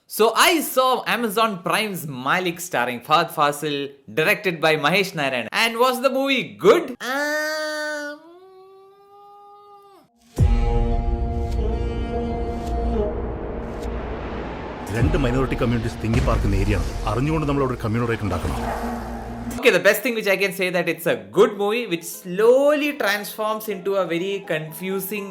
So I saw Amazon Prime's Malik starring Fahad Fasil, directed by Mahesh Narayan. And was the movie good? രണ്ട് minority communities തിങ്ങി പാർക്കുന്ന ഏരിയയാണ്. അറിഞ്ഞുകൊണ്ട് നമ്മൾ അവിടെ കമ്മ്യൂണിറ്റി ഉണ്ടാക്കണം. Okay, the best thing which I can say that it's a good movie which slowly transforms into a very confusing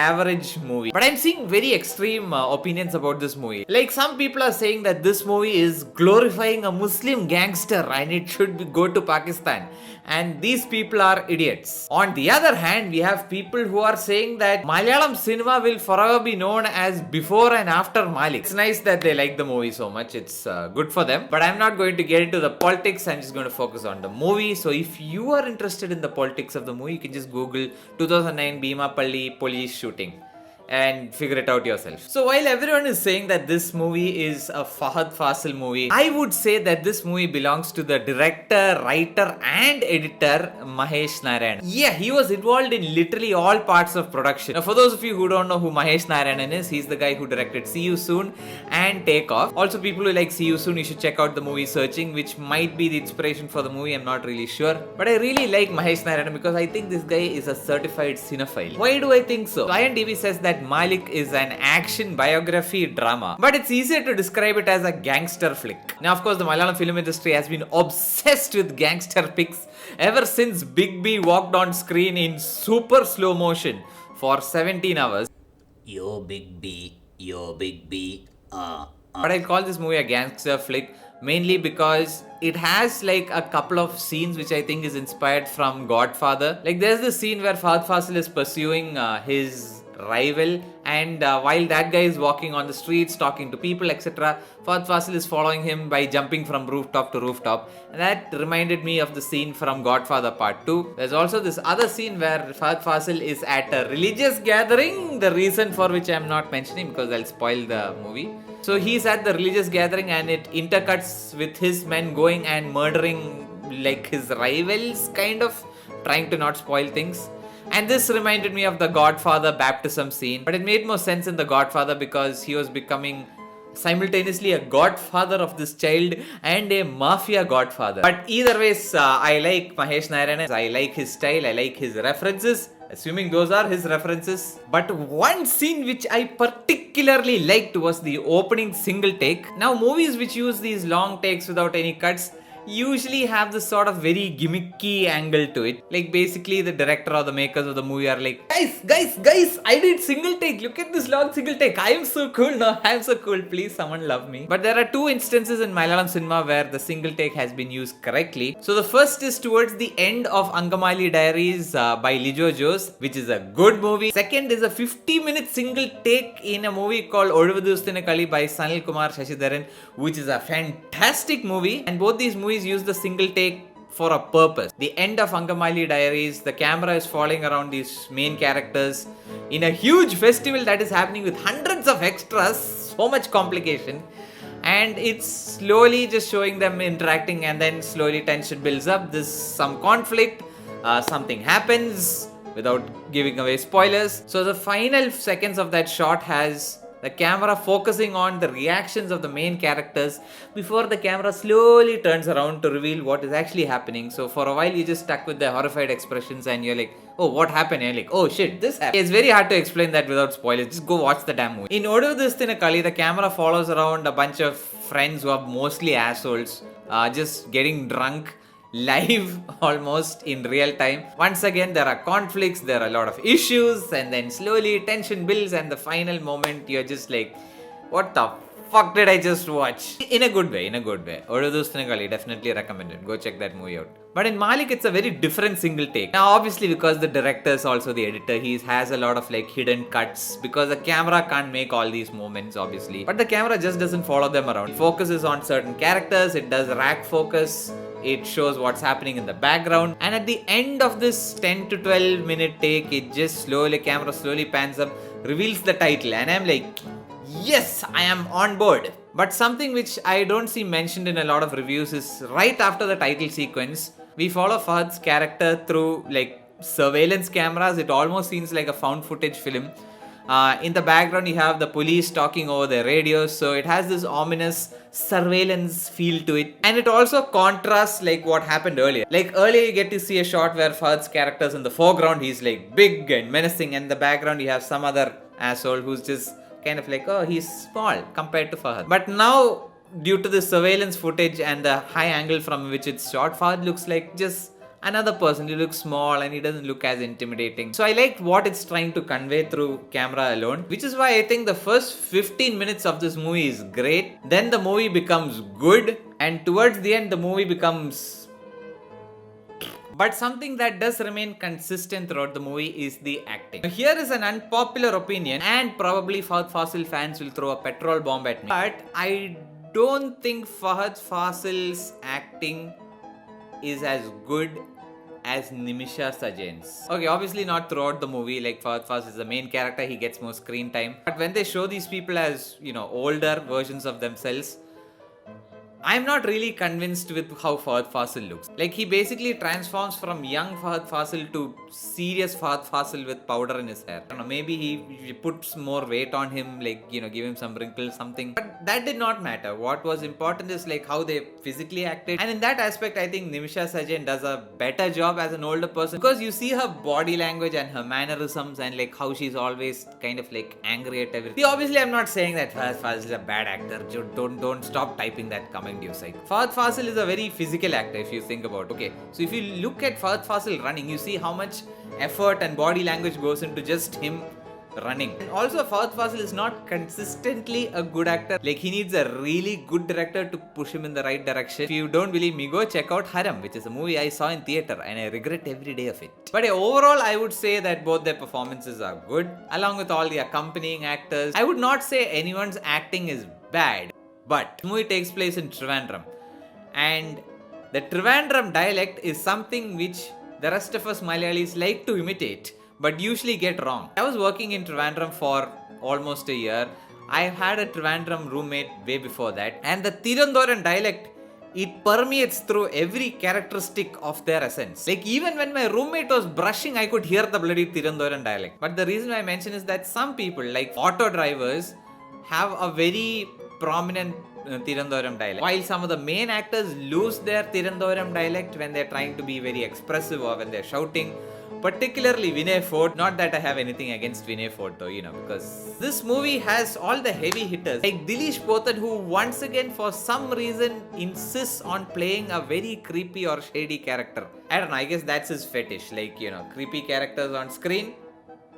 average movie. But I'm seeing very extreme opinions about this movie. Like some people are saying that this movie is glorifying a Muslim gangster and it should go to Pakistan. And these people are idiots. On the other hand, we have people who are saying that Malayalam cinema will forever be known as before and after Malik. It's nice that they like the movie so much. It's good for them. But I'm not going to get into the politics. I'm just going to focus on the movie. So if you are interested in the politics of the movie, you can just Google 2009 Bhima Palli police shooting and figure it out yourself. So while everyone is saying that this movie is a Fahad Fasil movie, I would say that this movie belongs to the director, writer and editor Mahesh Narayan. Yeah, he was involved in literally all parts of production. Now for those of you who don't know who Mahesh Narayan is, he's the guy who directed See You Soon and Take Off. Also people who like See You Soon, you should check out the movie Searching, which might be the inspiration for the movie, I'm not really sure. But I really like Mahesh Narayan because I think this guy is a certified cinephile. Why do I think so? IMDb says that Malik is an action biography drama, but it's easier to describe it as a gangster flick. Now, of course, the Malayalam film industry has been obsessed with gangster pics ever since Big B walked on screen in super slow motion for 17 hours. Yo, Big B, yo, Big B. But I call this movie a gangster flick mainly because it has like a couple of scenes which I think is inspired from Godfather. Like there's this scene where Fahad Fasil is pursuing his rival, and while that guy is walking on the streets talking to people etc., Fahad Fasil is following him by jumping from rooftop to rooftop, and that reminded me of the scene from Godfather Part 2. There's also this other scene where Fahad Fasil is at a religious gathering, the reason for which I'm not mentioning because I'll spoil the movie. So he's at the religious gathering and it intercuts with his men going and murdering like his rivals, kind of trying to not spoil things. And this reminded me of the Godfather baptism scene. But it made more sense in the Godfather because he was becoming simultaneously a godfather of this child and a mafia godfather. But either ways, I like Mahesh Narayan. I like his style. I like his references, assuming those are his references. But one scene which I particularly liked was the opening single take. Now, movies which use these long takes without any cuts usually have this sort of very gimmicky angle to it. Like basically the director or the makers of the movie are like, guys, I did single take. Look at this long single take. I am so cool now. I am so cool. Please, someone love me. But there are two instances in Malayalam cinema where the single take has been used correctly. So the first is towards the end of Angamali Diaries by Lijo Jose, which is a good movie. Second is a 50-minute single take in a movie called Oduvudusthina Kali by Sanil Kumar Shashidharan, which is a fantastic movie. And both these movies use the single take for a purpose. The end of Angamali Diaries, the camera is following around these main characters in a huge festival that is happening with hundreds of extras, so much complication, and it's slowly just showing them interacting, and then slowly tension builds up. There's some conflict, something happens without giving away spoilers. So the final seconds of that shot has the camera focusing on the reactions of the main characters before the camera slowly turns around to reveal what is actually happening. So for a while you're just stuck with the horrified expressions and you're like, oh, what happened? And you're like, oh shit, this happened. It's very hard to explain that without spoilers. Just go watch the damn movie. In Oduvudusthina Kali, the camera follows around a bunch of friends who are mostly assholes, just getting drunk live almost in real time. Once again, there are conflicts, there are a lot of issues, and then slowly tension builds, and the final moment you're just like, what the fuck did I just watch? In a good way. Oduvudusthina Kali, definitely recommended. Go check that movie out. But in Malik, it's a very different single take. Now, obviously, because the director is also the editor, he has a lot of like hidden cuts because the camera can't make all these moments, obviously. But the camera just doesn't follow them around. It focuses on certain characters, it does rack focus, it shows what's happening in the background, and at the end of this 10 to 12 minute take, it just camera slowly pans up, reveals the title, and I'm like, yes, I am on board. But something which I don't see mentioned in a lot of reviews is right after the title sequence, we follow Fahad's character through like surveillance cameras. It almost seems like a found footage film. In the background, you have the police talking over the radios, so it has this ominous surveillance feel to it. And it also contrasts like what happened earlier. Like earlier, you get to see a shot where Fahad's character's in the foreground, he's like big and menacing, and in the background, you have some other asshole who's just kind of like, oh, he's small compared to Fahad. But now, due to the surveillance footage and the high angle from which it's shot, Fahad looks like just another person. He looks small and he doesn't look as intimidating. So I liked what it's trying to convey through camera alone, which is why I think the first 15 minutes of this movie is great. Then the movie becomes good, and towards the end the movie becomes... But something that does remain consistent throughout the movie is the acting. Now, here is an unpopular opinion, and probably Fahad Fasil fans will throw a petrol bomb at me. But I don't think Fahad Fasil's acting is as good as Nimisha Sajain's. Okay, obviously not throughout the movie, like Fahad Fasil is the main character, he gets more screen time. But when they show these people as, older versions of themselves, I'm not really convinced with how Fahad Fasil looks. Like, he basically transforms from young Fahad Fasil to serious Fahad Fasil with powder in his hair. I don't know, maybe he puts more weight on him, like, give him some wrinkles, something. But that did not matter. What was important is like how they physically acted. And in that aspect, I think Nimisha Sajain does a better job as an older person, because you see her body language and her mannerisms and like how she's always kind of like angry at everything. See, obviously I'm not saying that Fahad Fasil is a bad actor. Don't stop typing that comment. Fahad Fasil is a very physical actor if you think about it. Okay, so if you look at Fahad Fasil running, you see how much effort and body language goes into just him running. And also Fahad Fasil is not consistently a good actor. Like, he needs a really good director to push him in the right direction. If you don't believe me, go check out Haram, which is a movie I saw in theatre and I regret every day of it. But overall, I would say that both their performances are good, along with all the accompanying actors. I would not say anyone's acting is bad. But the movie takes place in Trivandrum, and the Trivandrum dialect is something which the rest of us Malayalis like to imitate, but usually get wrong. I was working in Trivandrum for almost a year. I had a Trivandrum roommate way before that, and the Tirundoran dialect, it permeates through every characteristic of their essence. Like, even when my roommate was brushing, I could hear the bloody Tirundoran dialect. But the reason I mention is that some people, like auto drivers, have a very prominent Tirundoram dialect, while some of the main actors lose their Tirundoram dialect when they're trying to be very expressive or when they're shouting. Particularly Vinay Ford. Not that I have anything against Vinay Ford though, because this movie has all the heavy hitters like Dileesh Pothan, who once again for some reason insists on playing a very creepy or shady character. I don't know, I guess that's his fetish, like, creepy characters on screen.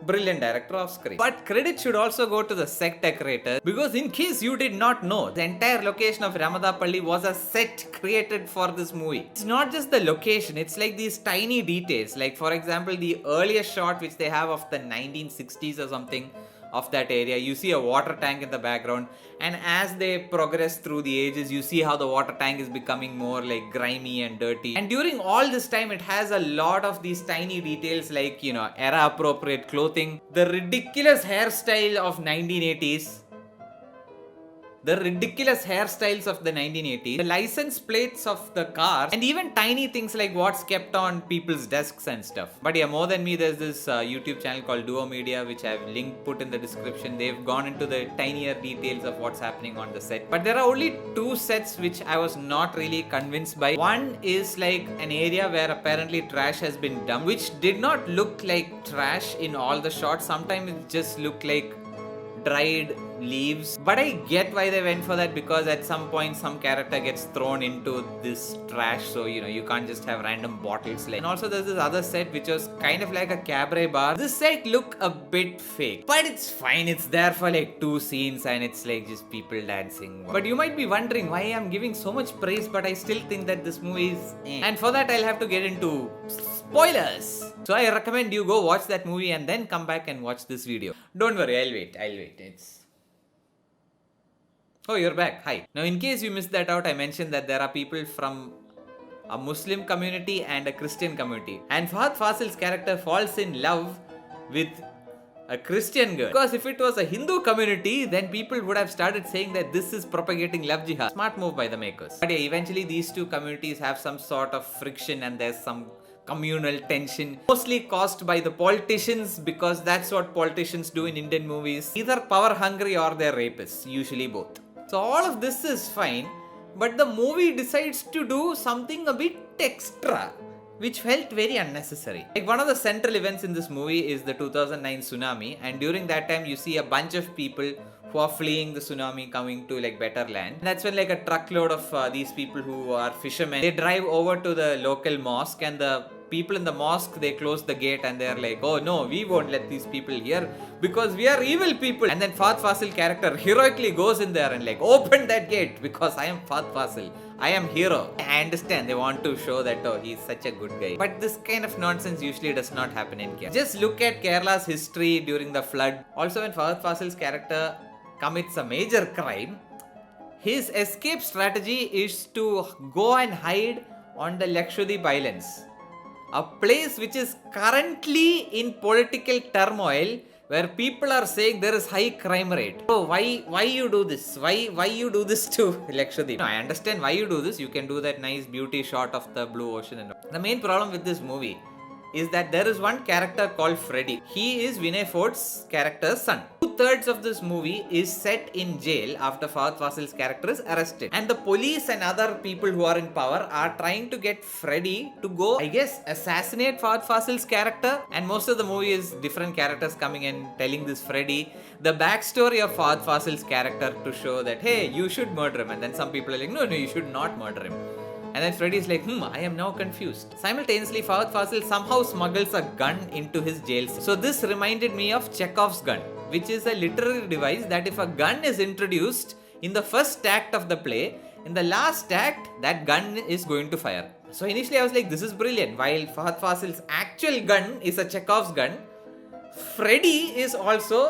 Brilliant director of screen. But credit should also go to the set decorators, because in case you did not know, the entire location of Ramadapalli was a set created for this movie. It's not just the location, it's like these tiny details. Like, for example, the earliest shot which they have of the 1960s or something of that area, you see a water tank in the background, and as they progress through the ages, you see how the water tank is becoming more like grimy and dirty. And during all this time, it has a lot of these tiny details like, era appropriate clothing, the ridiculous hairstyle of 1980s, the ridiculous hairstyles of the 1980s, the license plates of the cars, and even tiny things like what's kept on people's desks and stuff. But yeah, more than me, there's this YouTube channel called Duo Media, which I've put in the description. They've gone into the tinier details of what's happening on the set. But there are only two sets which I was not really convinced by. One is like an area where apparently trash has been dumped, which did not look like trash in all the shots. Sometimes it just looked like dried leaves, but I get why they went for that, because at some point some character gets thrown into this trash, so you can't just have random bottles. And also there's this other set which was kind of like a cabaret bar. This set looked a bit fake, but it's fine. It's there for like 2 scenes and it's like just people dancing. But you might be wondering why I'm giving so much praise, but I still think that this movie is and for that I'll have to get into spoilers. So I recommend you go watch that movie and then come back and watch this video. Don't worry, I'll wait. Oh, you're back. Hi. Now, in case you missed that out, I mentioned that there are people from a Muslim community and a Christian community. And Fahad Fasil's character falls in love with a Christian girl. Because if it was a Hindu community, then people would have started saying that this is propagating love jihad. Smart move by the makers. But yeah, eventually these two communities have some sort of friction and there's some communal tension, mostly caused by the politicians, because that's what politicians do in Indian movies. Either power hungry or they're rapists, usually both. So all of this is fine, but the movie decides to do something a bit extra, which felt very unnecessary. Like, one of the central events in this movie is the 2009 tsunami, and during that time you see a bunch of people who are fleeing the tsunami coming to like better land. And that's when like a truckload of these people who are fishermen, they drive over to the local mosque, and the people in the mosque, they close the gate and they're like, oh no, we won't let these people here because we are evil people. And then Fahd Fasil character heroically goes in there and like, open that gate because I am Fahd Fasil, I am hero. I understand they want to show that, oh, he's such a good guy, but this kind of nonsense usually does not happen in Kerala. Just look at Kerala's history during the flood. Also, when Fahd Fasil's character commits a major crime, his escape strategy is to go and hide on the Lakshadweep Islands, a place which is currently in political turmoil, where people are saying there is high crime rate. So why you do this? Why you do this to Lakshadweep? No, I understand why you do this. You can do that nice beauty shot of the blue ocean and all. The main problem with this movie is that there is one character called Freddy. He is Vinay Fort's character's son. 2/3 of this movie is set in jail after Fahd Fasil's character is arrested. And the police and other people who are in power are trying to get Freddy to go, I guess, assassinate Fahd Fasil's character. And most of the movie is different characters coming and telling this Freddy the backstory of Fahd Fasil's character to show that, hey, you should murder him. And then some people are like, no, you should not murder him. And then Freddy is like, I am now confused. Simultaneously, Fahd Fasil somehow smuggles a gun into his jail cell. So this reminded me of Chekhov's gun, which is a literary device that if a gun is introduced in the first act of the play, in the last act, that gun is going to fire. So initially I was like, this is brilliant. While Fahd Fasil's actual gun is a Chekhov's gun, Freddy is also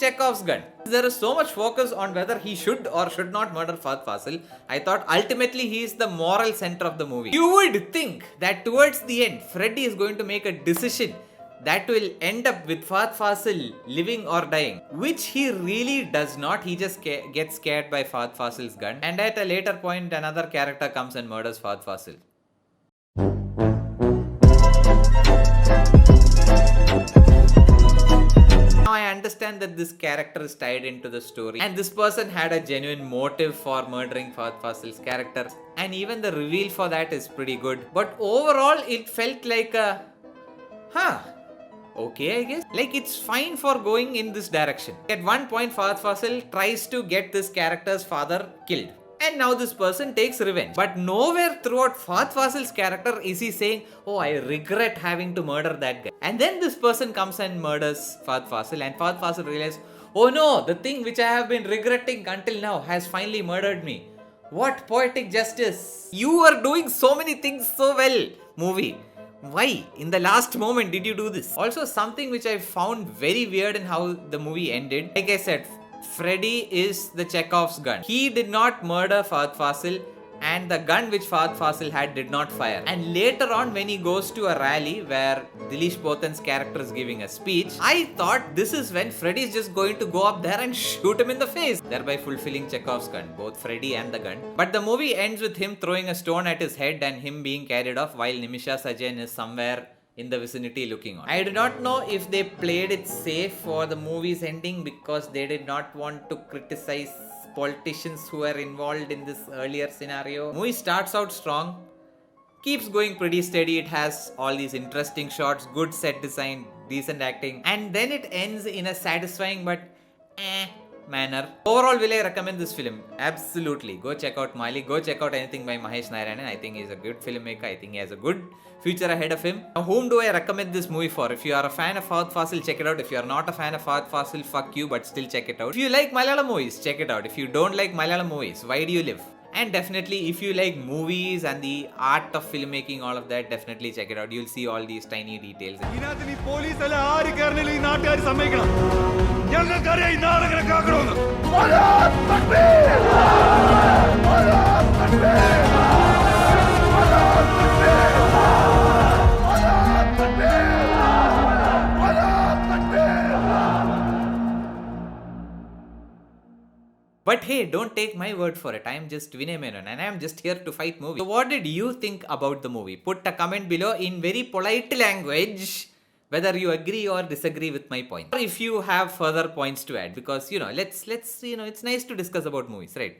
Chekhov's gun. There is so much focus on whether he should or should not murder Fahd Fasil. I thought ultimately he is the moral center of the movie. You would think that towards the end, Freddy is going to make a decision that will end up with Fahd Fasil living or dying, which he really does not. He just gets scared by Fahd Fasil's gun, and at a later point another character comes and murders Fahd Fasil. Now I understand that this character is tied into the story, and this person had a genuine motive for murdering Fahd Fasil's character, and even the reveal for that is pretty good. But overall it felt like a okay, I guess. Like, it's fine for going in this direction. At one point, Fahd Fasil tries to get this character's father killed. And now this person takes revenge. But nowhere throughout Fahd Fasil's character is he saying, oh, I regret having to murder that guy. And then this person comes and murders Fahd Fasil, and Fahd Fasil realizes, oh no, the thing which I have been regretting until now has finally murdered me. What poetic justice. You are doing so many things so well, movie. Why in the last moment did you do this? Also, something which I found very weird in how the movie ended. Like I said, Freddy is the Chekhov's gun. He did not murder Fahd Fasil, and the gun which Fahd Fasil had did not fire. And later on, when he goes to a rally where Dilish Pothan's character is giving a speech, I thought this is when Freddy is just going to go up there and shoot him in the face, thereby fulfilling Chekhov's gun, both Freddy and the gun. But the movie ends with him throwing a stone at his head and him being carried off while Nimisha Sajan is somewhere in the vicinity looking on. I do not know if they played it safe for the movie's ending because they did not want to criticize politicians who were involved in this earlier scenario. Movie starts out strong, keeps going pretty steady. It has all these interesting shots, good set design, decent acting, and then it ends in a satisfying but manner. Overall, will I recommend this film? Absolutely. Go check out Malik. Go check out anything by Mahesh Narayanan. I think he's a good filmmaker. I think he has a good future ahead of him. Now, whom do I recommend this movie for? If you are a fan of Fahd Fasil, check it out. If you are not a fan of Fahd Fasil, fuck you, but still check it out. If you like Malayalam movies, check it out. If you don't like Malayalam movies, why do you live? And definitely, if you like movies and the art of filmmaking, all of that, definitely check it out. You'll see all these tiny details. But hey, hey, don't take my word for it. I am just Vinay Menon and I am just here to fight movies. So what did you think about the movie? Put a comment below in very polite language whether you agree or disagree with my point, or if you have further points to add, because let's it's nice to discuss about movies, right?